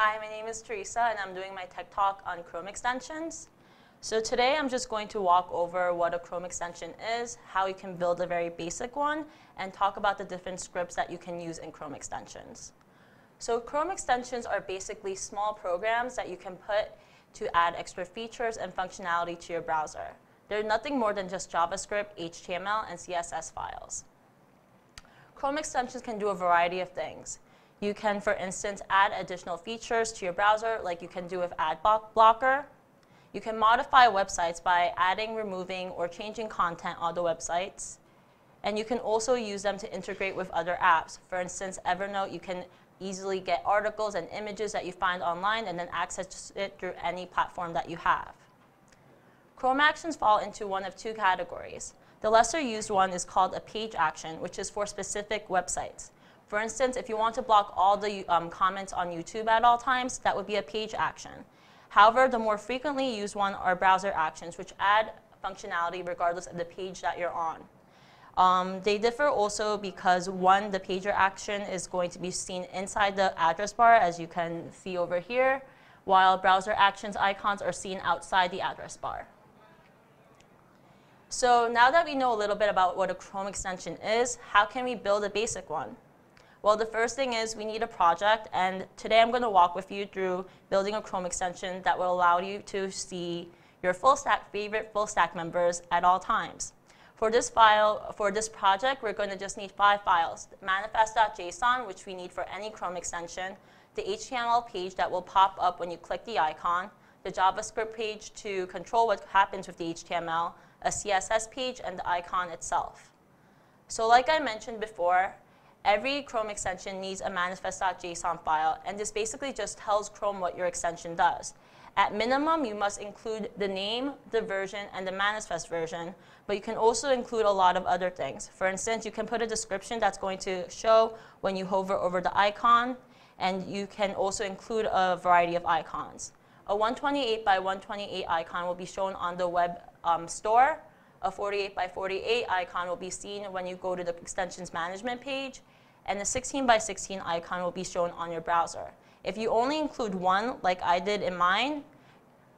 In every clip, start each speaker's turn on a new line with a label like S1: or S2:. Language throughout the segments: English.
S1: Hi, my name is Theresa, and I'm doing my tech talk on Chrome extensions. So today I'm just going to walk over what a Chrome extension is, how you can build a very basic one, and talk about the different scripts that you can use in Chrome extensions. So Chrome extensions are basically small programs that you can put to add extra features and functionality to your browser. They're nothing more than just JavaScript, HTML, and CSS files. Chrome extensions can do a variety of things. You can, for instance, add additional features to your browser, like you can do with ad blocker. You can modify websites by adding, removing, or changing content on the websites. And you can also use them to integrate with other apps. For instance, Evernote, you can easily get articles and images that you find online and then access it through any platform that you have. Chrome actions fall into one of two categories. The lesser used one is called a page action, which is for specific websites. For instance, if you want to block all the comments on YouTube at all times, that would be a page action. However, the more frequently used one are browser actions, which add functionality regardless of the page that you're on. They differ also because one, the pager action is going to be seen inside the address bar, as you can see over here, while browser actions icons are seen outside the address bar. So now that we know a little bit about what a Chrome extension is, how can we build a basic one? Well, the first thing is we need a project, and today I'm going to walk with you through building a Chrome extension that will allow you to see your favorite full stack members at all times. For this project, we're going to just need 5 files: manifest.json, which we need for any Chrome extension, the HTML page that will pop up when you click the icon, the JavaScript page to control what happens with the HTML, a CSS page, and the icon itself. So like I mentioned before, every Chrome extension needs a manifest.json file, and this basically just tells Chrome what your extension does. At minimum, you must include the name, the version, and the manifest version, but you can also include a lot of other things. For instance, you can put a description that's going to show when you hover over the icon, and you can also include a variety of icons. A 128 by 128 icon will be shown on the web store. A 48 by 48 icon will be seen when you go to the extensions management page, and a 16 by 16 icon will be shown on your browser. If you only include one, like I did in mine,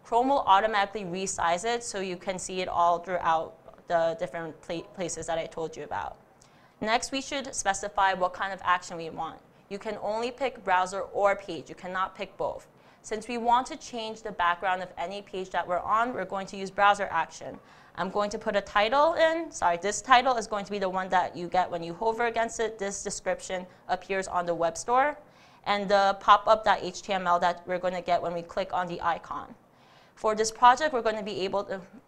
S1: Chrome will automatically resize it so you can see it all throughout the different places that I told you about. Next, we should specify what kind of action we want. You can only pick browser or page. You cannot pick both. Since we want to change the background of any page that we're on, we're going to use browser action. I'm going to put a title in. Sorry, this title is going to be the one that you get when you hover against it. This description appears on the web store. And the pop-up.html that we're going to get when we click on the icon. For this project,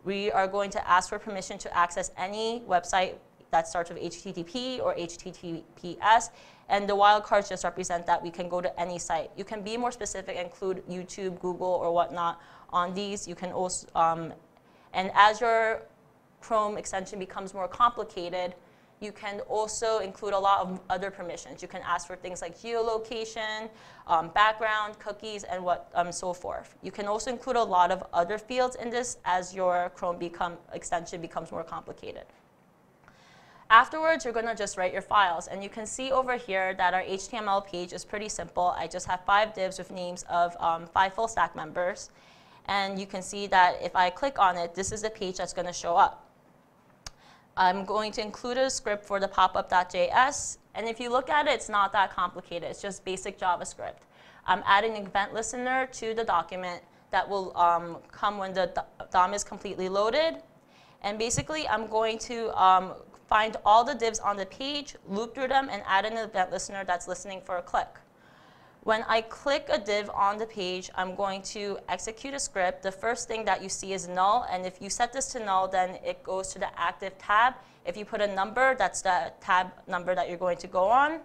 S1: we are going to ask for permission to access any website that starts with HTTP or HTTPS. And the wildcards just represent that we can go to any site. You can be more specific, include YouTube, Google, or whatnot on these. You can also, and as your Chrome extension becomes more complicated, you can also include a lot of other permissions. You can ask for things like geolocation, background, cookies, and so forth. You can also include a lot of other fields in this as your Chrome extension becomes more complicated. Afterwards, you're going to just write your files. And you can see over here that our HTML page is pretty simple. I just have 5 divs with names of 5 full stack members. And you can see that if I click on it, this is the page that's going to show up. I'm going to include a script for the popup.js. And if you look at it, it's not that complicated. It's just basic JavaScript. I'm adding an event listener to the document that will come when the DOM is completely loaded. And basically, I'm going to find all the divs on the page, loop through them, and add an event listener that's listening for a click. When I click a div on the page, I'm going to execute a script. The first thing that you see is null, and if you set this to null, then it goes to the active tab. If you put a number, that's the tab number that you're going to go on.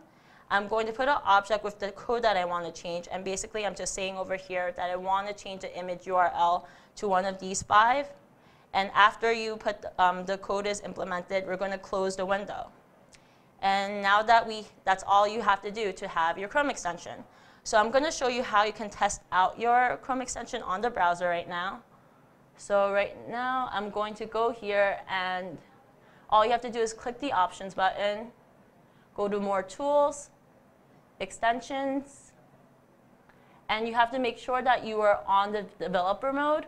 S1: I'm going to put an object with the code that I want to change, and basically I'm just saying over here that I want to change the image URL to one of these 5. And after you put the code is implemented, we're going to close the window. And now that's all you have to do to have your Chrome extension. So I'm going to show you how you can test out your Chrome extension on the browser right now. So right now, I'm going to go here, and all you have to do is click the Options button, go to More Tools, Extensions, And you have to make sure that you are on the developer mode.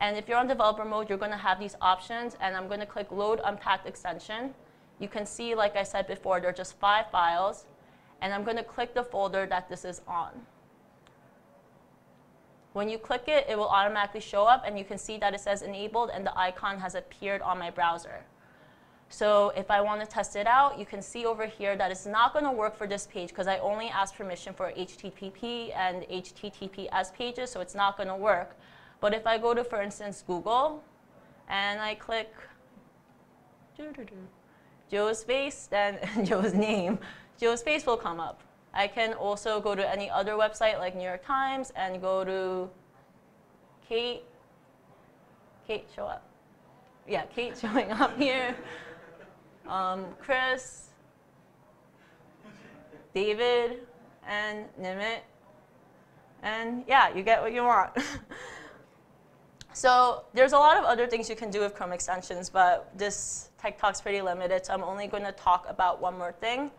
S1: And if you're on developer mode, you're going to have these options. And I'm going to click Load Unpacked Extension. You can see, like I said before, there are just 5 files. And I'm going to click the folder that this is on. When you click it, it will automatically show up. And you can see that it says enabled, and the icon has appeared on my browser. So if I want to test it out, you can see over here that it's not going to work for this page because I only asked permission for HTTP and HTTPS pages, so it's not going to work. But if I go to, for instance, Google, and I click Joe's face, then Joe's name, Joe's face will come up. I can also go to any other website like New York Times and go to Kate. Kate, show up. Yeah, Kate showing up here. Chris, David, and Nimit. And yeah, you get what you want. So there's a lot of other things you can do with Chrome extensions, but this tech talk's pretty limited, so I'm only going to talk about one more thing.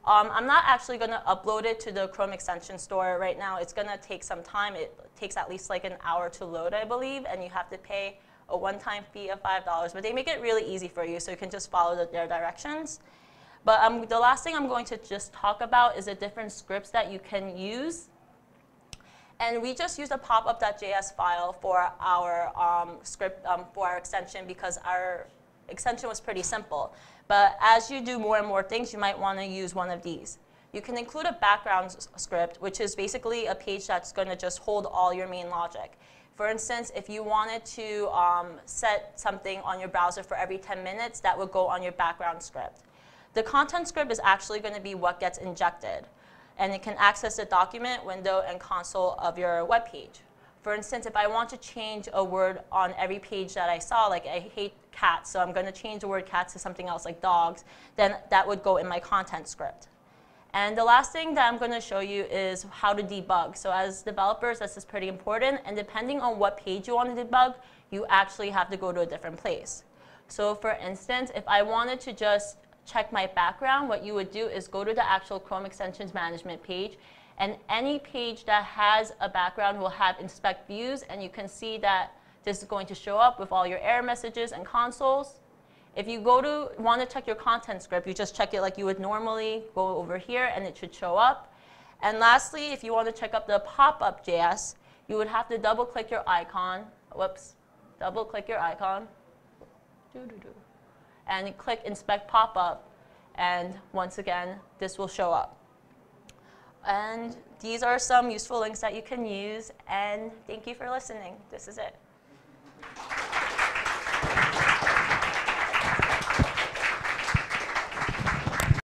S1: I'm not actually going to upload it to the Chrome extension store right now. It's going to take some time. It takes at least like an hour to load, I believe, and you have to pay a one-time fee of $5. But they make it really easy for you, so you can just follow their directions. But the last thing I'm going to just talk about is the different scripts that you can use. And we just used a pop-up.js file for our script, for our extension, because our extension was pretty simple. But as you do more and more things, you might want to use one of these. You can include a background script, which is basically a page that's going to just hold all your main logic. For instance, if you wanted to set something on your browser for every 10 minutes, that would go on your background script. The content script is actually going to be what gets injected. And it can access the document, window, and console of your web page. For instance, if I want to change a word on every page that I saw, like I hate cats, so I'm going to change the word cats to something else like dogs, then that would go in my content script. And the last thing that I'm going to show you is how to debug. So as developers, this is pretty important. And depending on what page you want to debug, you actually have to go to a different place. So for instance, if I wanted to just check my background, what you would do is go to the actual Chrome Extensions Management page. And any page that has a background will have inspect views. And you can see that this is going to show up with all your error messages and consoles. If you want to check your content script, you just check it like you would normally. Go over here, and it should show up. And lastly, if you want to check up the pop-up.js, you would have to double-click your icon. Whoops. Double-click your icon. And click Inspect Pop-up. And once again, this will show up. And these are some useful links that you can use. And thank you for listening. This is it.